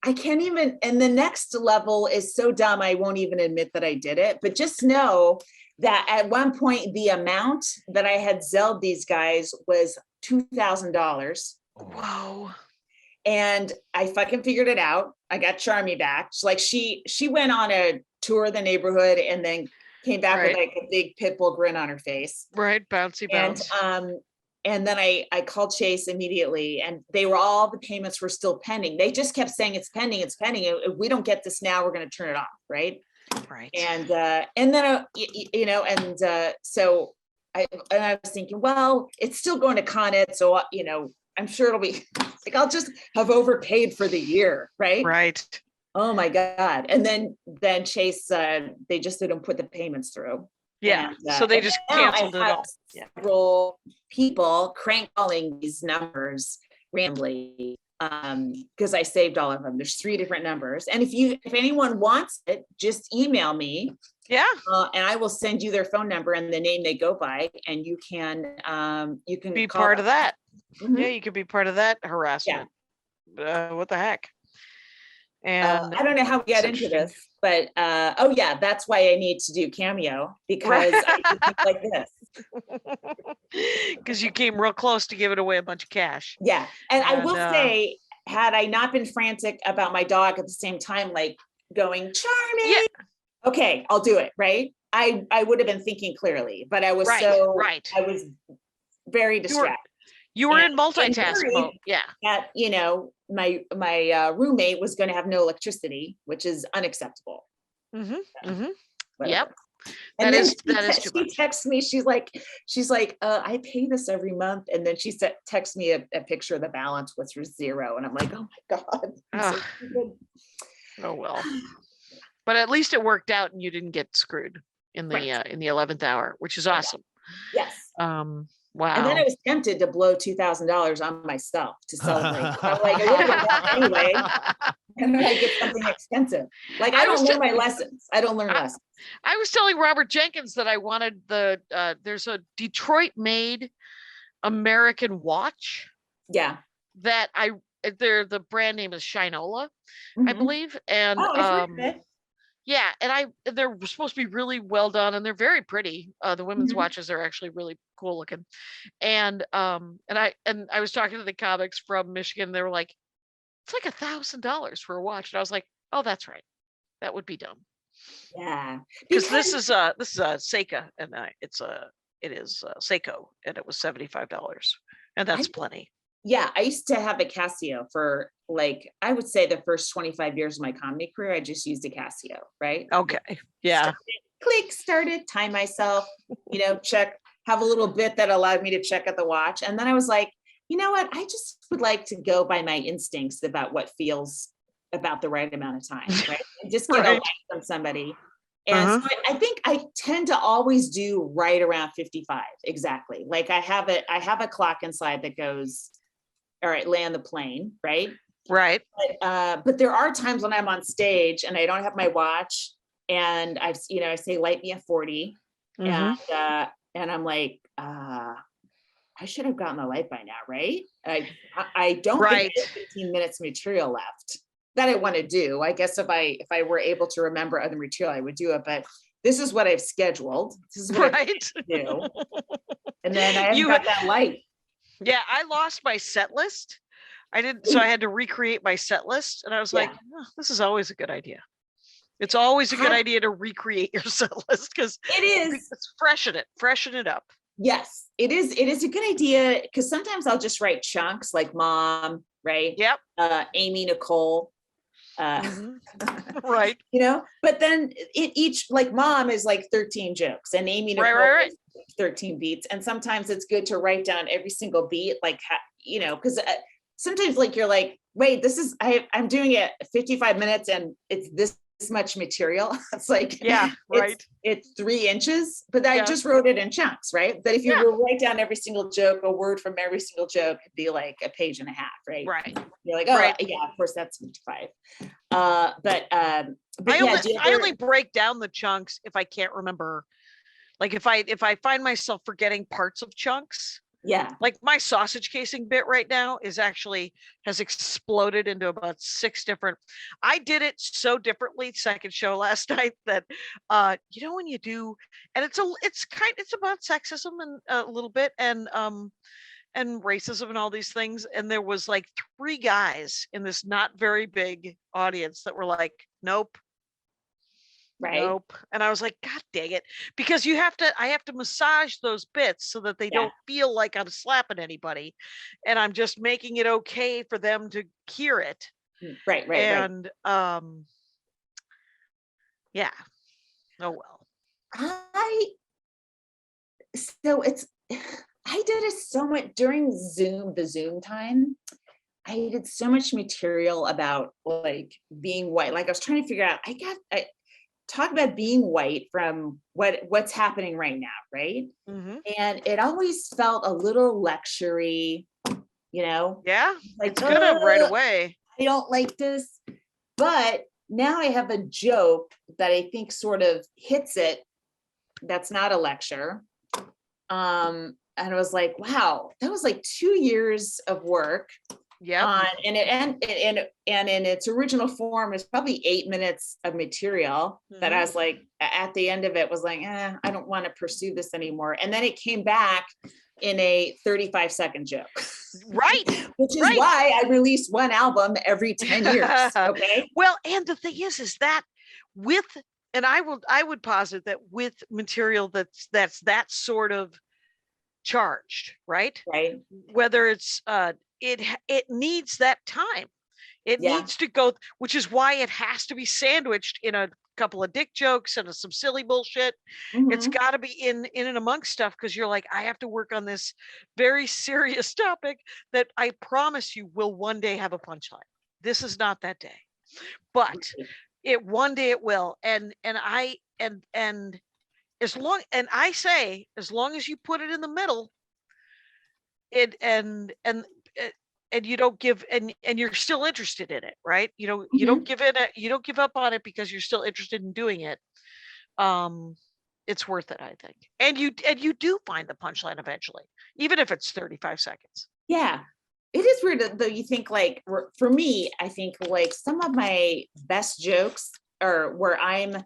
I can't even, and the next level is so dumb, I won't even admit that I did it, but just know that at one point, the amount that I had Zelled these guys was $2,000. Whoa. And I fucking figured it out. I got Charmy back. So like she went on a tour of the neighborhood and then came back with like a big pit bull grin on her face. Right, bouncy bounce. And then I called Chase immediately, and the payments were still pending. They just kept saying it's pending, it's pending. If we don't get this now, we're going to turn it off, right? Right. And then so I was thinking, well, it's still going to Con Ed, so I'm sure it'll be like I'll just have overpaid for the year, right? Right. Oh my God! And then Chase, they just didn't put the payments through. Yeah. And, so they just canceled it all. Several people crank calling these numbers randomly because I saved all of them. There's 3 different numbers, and if anyone wants it, just email me. Yeah. And I will send you their phone number and the name they go by, and you can Be part of that. Mhm. Yeah, you could be part of that harassment. What the heck? And I don't know how we got into this, but oh yeah, that's why I need to do Cameo, because I do things like this. because you came real close to giving away a bunch of cash. Yeah, and I will say, had I not been frantic about my dog at the same time, like going, Charmy, okay, I'll do it, right? I would have been thinking clearly, but I was I was very distracted. You were in multitask mode. Yeah. That, my roommate was going to have no electricity, which is unacceptable. Mm-hmm. Mm-hmm. Whatever. Yep. And that then is too much. She texts me. She's like, I pay this every month. And then she texts me a picture of the balance, which was 0. And I'm like, oh my God. Oh well. But at least it worked out and you didn't get screwed. in Right. the 11th hour, which is awesome. Yes. Wow. And then I was tempted to blow $2,000 on myself to celebrate. I'm like, I would have been back anyway. And then I get something expensive. Like, I don't learn my lessons. I don't learn lessons. I was telling Robert Jenkins that I wanted there's a Detroit made American watch Yeah. that the brand name is Shinola, I Mhm. believe. And Oh, I've heard of it. yeah, and they're supposed to be really well done and they're very pretty. The women's Mhm. watches are actually really cool looking. And I was talking to the comics from Michigan. They were like, it's like $1,000 for a watch. And I was like, oh, that's right. That would be dumb. Yeah. Because this is a Seika and it is Seiko and it was $75. And that's plenty. Yeah, I used to have a Casio for like, I would say the first 25 years of my comedy career, I just used a Casio, right? Okay. Yeah. Started, time myself, check, have a little bit that allowed me to check at the watch. And then I was like, you know what? I just would like to go by my instincts about what feels about the right amount of time, right? And just get a like from somebody. And so I think I tend to always do right around 55. Exactly. Like I have a clock inside that goes, all right, land the plane, right? Right. But there are times when I'm on stage and I don't have my watch and I say, light me a 40. And I'm like, I should have gotten the light by now, right? I don't think I have 15 minutes material left that I want to do. I guess if I were able to remember other material, I would do it. But this is what I've scheduled. This is what I do. And then I haven't got that light. Yeah, I lost my set list. So I had to recreate my set list. And I was like, oh, this is always a good idea. It's always a good idea to recreate your set list because it is. It's freshen it up. Yes, it is. It is a good idea because sometimes I'll just write chunks like mom, right? Yep. Amy, Nicole. Right. But then each like mom is like 13 jokes and Amy, Nicole right. is 13 beats. And sometimes it's good to write down every single beat, like, because sometimes like you're like, wait, I'm doing it 55 minutes and it's this much material. It's like, it's 3 inches, but I just wrote it in chunks, right? But if you were write down every single joke, a word from every single joke, it'd be like a page and a half, right? Right. You're like, oh yeah, of course that's 55. But I only break down the chunks if I can't remember. Like if I find myself forgetting parts of chunks. Yeah. Like my sausage casing bit right now has exploded into about 6 different. I did it so differently second show last night that when you do, and it's about sexism and a little bit and racism and all these things. And there was like 3 guys in this not very big audience that were like, nope. Right. Nope. And I was like, God dang it. Because I have to massage those bits so that they don't feel like I'm slapping anybody. And I'm just making it okay for them to hear it. Right. And yeah. Oh well. I did it so much during the Zoom time. I did so much material about like being white. Like I was trying to figure out, talk about being white from what's happening right now, right? And it always felt a little lectury, Yeah, like, it's gonna right away. I don't like this, but now I have a joke that I think sort of hits it. That's not a lecture. And I was like, wow, that was like 2 years of work. Yeah. And in its original form is probably 8 minutes of material that I was like, at the end of it was like, I don't want to pursue this anymore. And then it came back in a 35-second joke. Right. Which is why I release one album every 10 years. Okay. Well, and the thing is that I would posit that with material that's that sort of charged, right? Right. Whether it's it needs that time. It needs to go, which is why it has to be sandwiched in a couple of dick jokes and some silly bullshit. It's got to be in and amongst stuff because you're like, I have to work on this very serious topic that I promise you will one day have a punchline. This is not that day, but one day it will. And as long as you put it in the middle, it and you don't give and you're still interested in it, right? You don't give up on it because you're still interested in doing it. It's worth it, I think. And you do find the punchline eventually, even if it's 35 seconds. Yeah. It is weird though. You think like, for me, I think like some of my best jokes are where I'm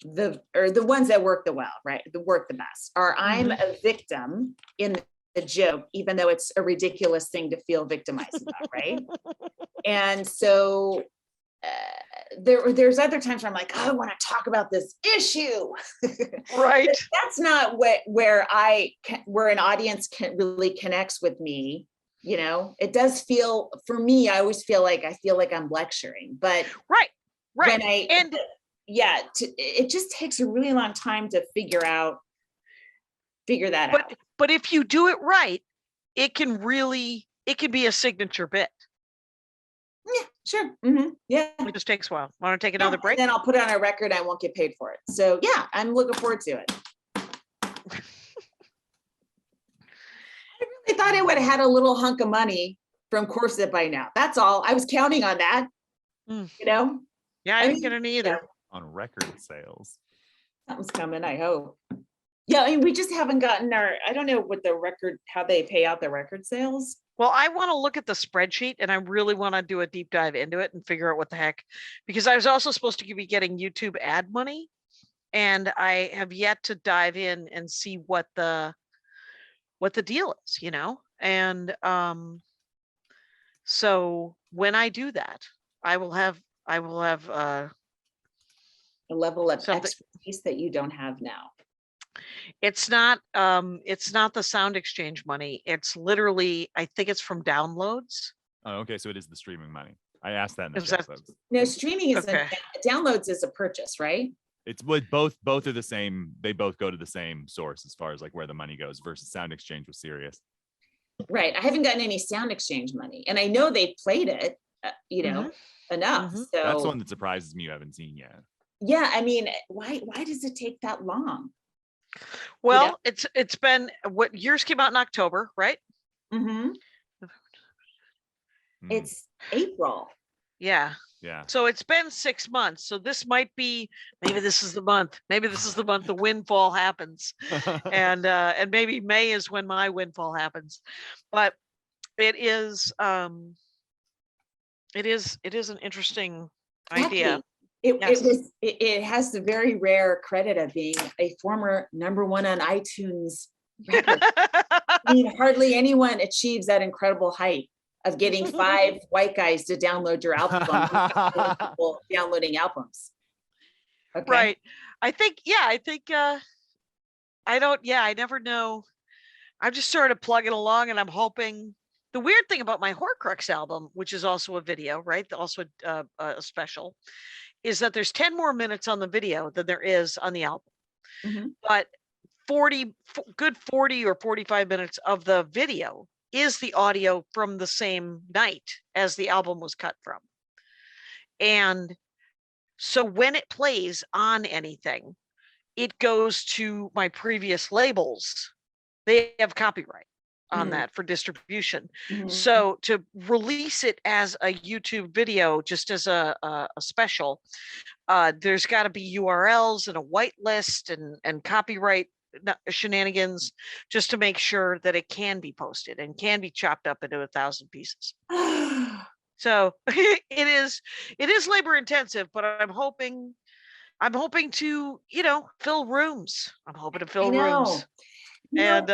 the ones that work the best are I'm a victim in the joke, even though it's a ridiculous thing to feel victimized about, right? And so there's other times where I'm like, oh, I want to talk about this issue. Right. That's not where an audience really connects with me. It does feel, for me, I always feel like I'm lecturing, but right. It just takes a really long time to figure that out. But if you do it right, it can be a signature bit. Yeah, sure. Mm-hmm. Yeah. It just takes a while. Want to take another break? Then I'll put it on a record. I won't get paid for it. So yeah, I'm looking forward to it. I thought I would have had a little hunk of money from Corset by now. That's all. I was counting on that. Yeah, I didn't get any either. On record sales. Something's coming, I hope. Yeah, I mean, we just haven't gotten I don't know what how they pay out the record sales. Well, I want to look at the spreadsheet and I really want to do a deep dive into it and figure out what the heck, because I was also supposed to be getting YouTube ad money and I have yet to dive in and see what the deal is, and so when I do that, I will have a level of expertise that you don't have now. It's not the Sound Exchange money. It's literally, I think it's from downloads. Oh, okay. So it is the streaming money. I asked that in the Is show, that- folks. No, streaming is Okay. downloads is a purchase, right? It's what both are the same. They both go to the same source as far as like where the money goes versus Sound Exchange was serious. Right. I haven't gotten any Sound Exchange money, and I know they played it, enough. So That's one that surprises me you haven't seen yet. Yeah, I mean, why does it take that long? Well, it's been, what yours came out in October, right? Mm-hmm. It's April. Yeah. Yeah. So it's been 6 months. So this might be, maybe this is the month. Maybe this is the month the windfall happens. And maybe May is when my windfall happens. But it is an interesting idea. It has the very rare credit of being a former #1 on iTunes record. I mean, hardly anyone achieves that incredible height of getting 5 white guys to download your album. People downloading albums. Okay. Right. I never know. I'm just sort of plugging along and I'm hoping. The weird thing about my Horcrux album, which is also a video, right? Also a special, is that there's 10 more minutes on the video than there is on the album. Mm-hmm. But 40 or 45 minutes of the video is the audio from the same night as the album was cut from. And so when it plays on anything, it goes to my previous labels. They have copyright on that for distribution. Mm-hmm. So to release it as a YouTube video, just as a special, there's got to be URLs and a whitelist and copyright shenanigans just to make sure that it can be posted and can be chopped up into 1,000 pieces. So it is labor intensive, but I'm hoping to, fill rooms. I'm hoping to fill rooms. And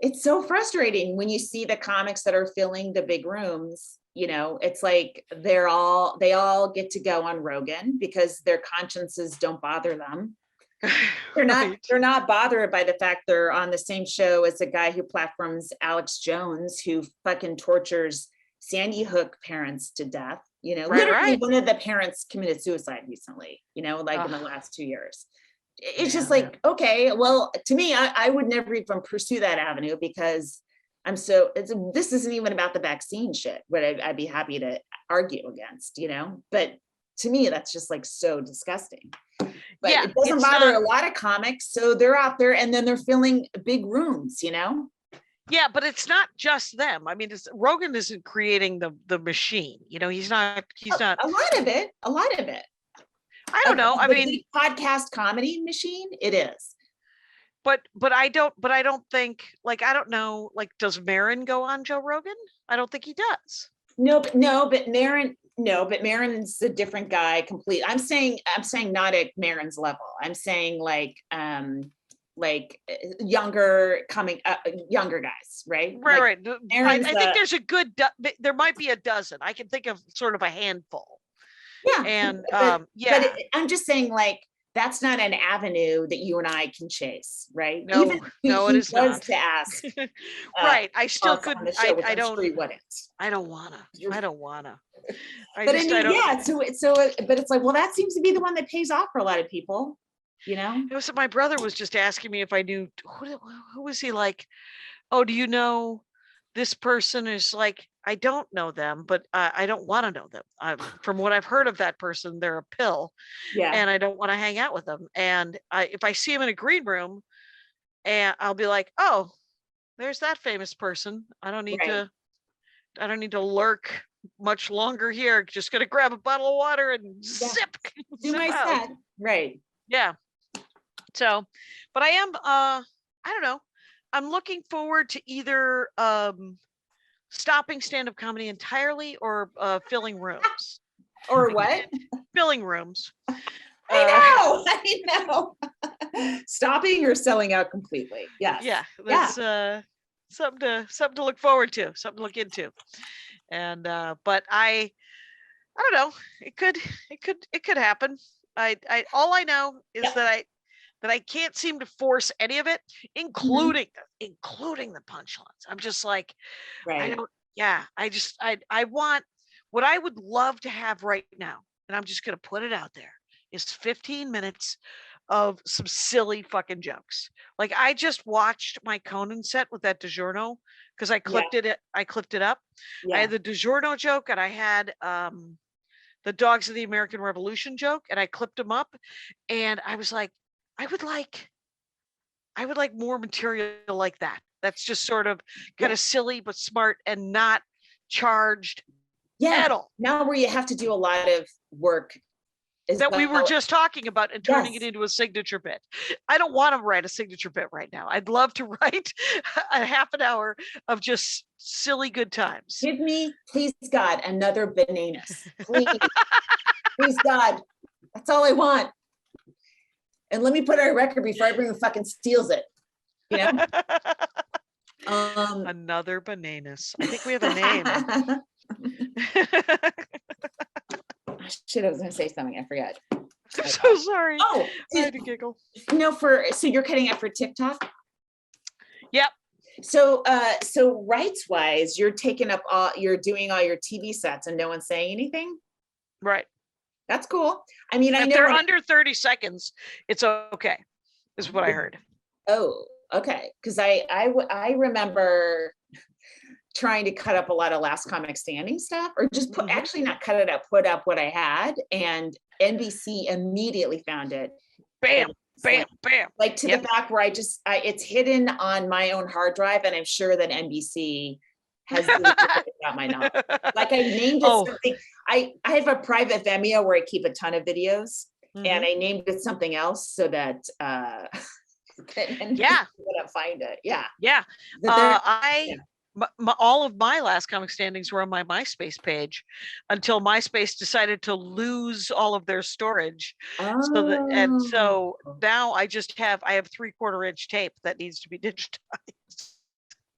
it's so frustrating when you see the comics that are filling the big rooms. It's like they all get to go on Rogan because their consciences don't bother them. They're not Right. They're not bothered by the fact they're on the same show as a guy who platforms Alex Jones, who fucking tortures Sandy Hook parents to death. Literally one of the parents committed suicide recently, in the last 2 years. It's just like, okay, well, to me, I would never even pursue that avenue because this isn't even about the vaccine shit, but I'd be happy to argue against, but to me, that's just like so disgusting. But Yeah, it doesn't it's bother not- a lot of comics. So they're out there and then they're filling big rooms, you know? Yeah, but it's not just them. I mean, Rogan isn't creating the machine. You know, he's not. A lot of it. I don't know. I The mean, big podcast comedy machine, it is. but I don't think, like, I don't know, like, does Marin go on Joe Rogan? I don't think he does. But Marin's a different guy completely. I'm saying not at Marin's level. I'm saying like younger guys, right? Right. I Marin's think there's a good, there might be a dozen. I can think of sort of a handful. yeah. And But yeah, I'm just saying, like, that's not an avenue that you and I can chase, right? No, Even if no, it he is was not. to ask right. I still us on couldn't. the show, which I I'm don't. sure he wouldn't. I don't wanna. I don't wanna. But I mean, yeah. So but it's like, well, that seems to be the one that pays off for a lot of people, you know? It was, my brother was just asking me if I knew who was he, like, oh, do you know this person? Is like, I don't know them, but I don't want to know them. From what I've heard of that person, they're a pill, Yeah. and I don't want to hang out with them. And if I see him in a green room, and I'll be like, oh, there's that famous person. I don't need Right. to lurk much longer here. Just gonna grab a bottle of water and zip Do my out. set. Right. Yeah. So, but I am, I don't know. I'm looking forward to either stopping stand-up comedy entirely or filling rooms. Or what? Filling rooms. I know. Stopping or selling out completely. Yes. Yeah, that's something to look forward to, something to look into. And but I don't know. It could happen. I all I know is Yep. that I can't seem to force any of it, including the punchlines. I'm just like, Right. I want, what I would love to have right now, and I'm just gonna put it out there, is 15 minutes of some silly fucking jokes. Like, I just watched my Conan set with that DiGiorno because I clipped it up. I Yeah. had the DiGiorno joke, and I had the Dogs of the American Revolution joke, and I clipped them up, and I was like, I would like more material like that. That's just sort of kind of silly but smart and not charged Yeah. at all. Now where you have to do a lot of work as That we were well. just talking about, and turning it Yes. into a signature bit. I don't want to write a signature bit right now. I'd love to write a half an hour of just silly good times. Give me, please God, another Bananus. Please. Please God. That's all I want. And let me put our record before everyone fucking steals it. You know? Another Bananus. I think we have a name. Shit, I was gonna say something. I forgot. I'm so sorry. Oh, I had to giggle. no, so you're cutting it for TikTok? Yep. So rights wise, you're doing all your TV sets and no one's saying anything? Right. That's cool. I mean, I If know. they're under 30 seconds, it's okay, is what I heard. Oh, okay. Because I remember trying to cut up a lot of Last Comic Standing stuff, or just Mhm. actually not cut it up, put up what I had, and NBC immediately found it. Bam, bam, bam. Like to Yep. the back where it's hidden on my own hard drive, and I'm sure that NBC has got my knowledge. Like I named it Oh. something. I have a private Vimeo where I keep a ton of videos, Mhm. and I named it something else so that Yeah. wouldn't find it. Yeah. Yeah. But there- All of my Last Comic Standings were on my MySpace page until MySpace decided to lose all of their storage. So now I have 3/4 inch tape that needs to be digitized.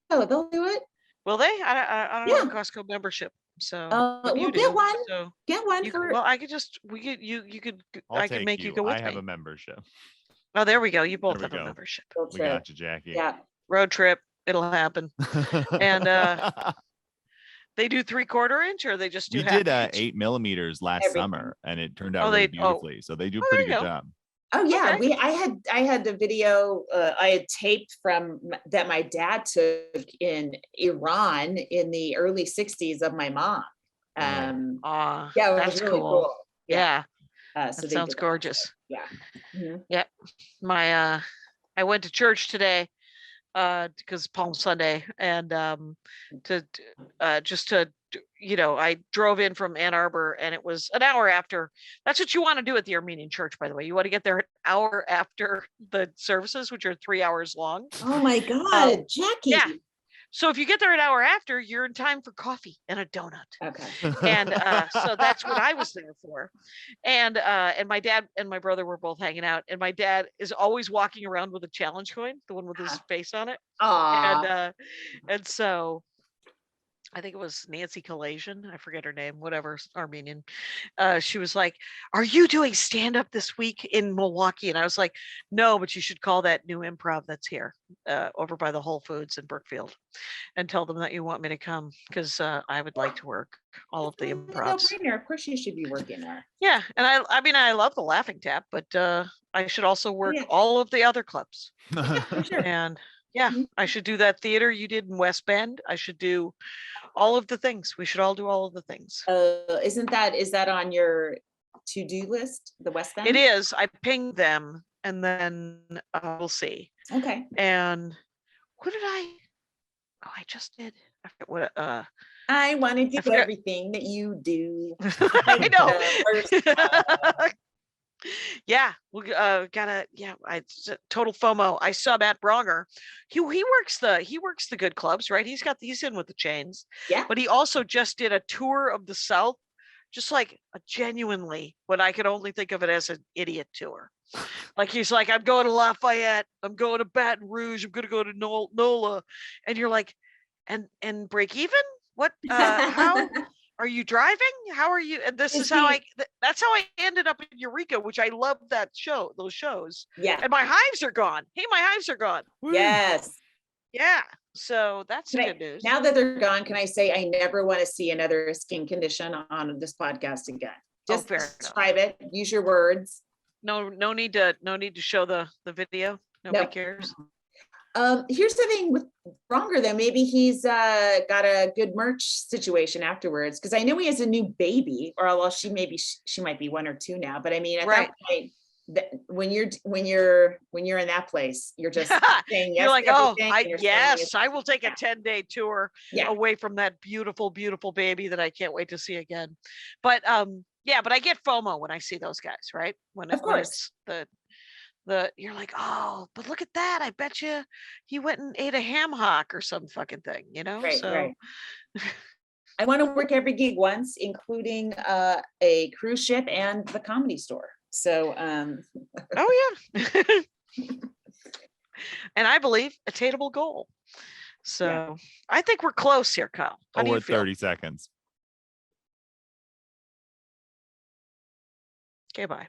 Oh, they'll do it. Will they? I don't Yeah. have a Costco membership. So but you Well, do. get one. So Get one you for well, I could just I could make you go with I have me. a membership. Oh, there we go. You both we have a go. membership. field We trip. got you, Jackie. Yeah. Road trip. It'll happen. And they do 3/4 inch, or they just do we half did inch? 8 millimeters last Everything. summer, and it turned out Oh, really they- oh. beautifully. So they do a Oh, pretty there you good go. job. Oh yeah, Okay. I had the video I had taped from that my dad took in Iran in the early 60s of my mom. Yeah, Yeah, it was that's really cool. Yeah. So That they sounds did that. gorgeous. Yeah. Mhm. My I went to church today because Palm Sunday, and to just to I drove in from Ann Arbor, and it was an hour after. That's what you want to do at the Armenian church, by the way. You want to get there an hour after the services, which are 3 hours long. Oh my God, Jackie. Yeah. So if you get there an hour after, you're in time for coffee and a donut. Okay. And so that's what I was there for. And my dad and my brother were both hanging out, and my dad is always walking around with a challenge coin, the one with his face on it. Aw. And so I think it was Nancy Kalasian, I forget her name, whatever, Armenian. She was like, "Are you doing stand up this week in Milwaukee?" And I was like, "No, but you should call that new improv that's here over by the Whole Foods in Brookfield, and tell them that you want me to come, because I would like to work all of the No improvs." brainer. Of course you should be working there. Yeah, and I mean, I love the Laughing Tap, but I should also work yeah. all of the other clubs. For sure. And yeah, Mhm. I should do that theater you did in West Bend. I should do all of the things. We should all do all of the things. Is that on your to-do list, the West Bend? It is. I pinged them, and then we'll see. Okay. And what did I? Oh, I just did. I forget what. I want to do forgot- everything that you do. I know. First, Yeah, we gotta. Yeah, total FOMO. I saw Matt Bronger. He works the good clubs, right? He's in with the chains. Yeah. But he also just did a tour of the South, just like a genuinely what I could only think of it as an idiot tour. Like he's like, I'm going to Lafayette, I'm going to Baton Rouge, I'm gonna go to NOLA, and you're like, and break even? What? How? Are you driving? How are you? And this is how that's how I ended up in Eureka, which I love those shows. Yeah. And my hives are gone. Hey, my hives are gone. Yes. Yeah. So that's good news. Now that they're gone, can I say I never want to see another skin condition on this podcast again? Just fair enough. describe it. Use your words. No need to show the video. Nobody cares. Here's the thing with Bronger, though. Maybe he's got a good merch situation afterwards, because I know he has a new baby, or well, she might be 1 or 2 now. But I mean, at that point, when you're in that place, you're just saying yes. You're like, yes, I will take a 10-day tour away from that beautiful, beautiful baby that I can't wait to see again. But but I get FOMO when I see those guys, right? When it's you're like, oh, but look at that. I bet you he went and ate a ham hock or some fucking thing, Right, so right. I want to work every gig once, including a cruise ship and the Comedy Store. So oh yeah. And I believe attainable goal. So I think we're close here, Kyle. How do you feel? 30 seconds. Okay, bye.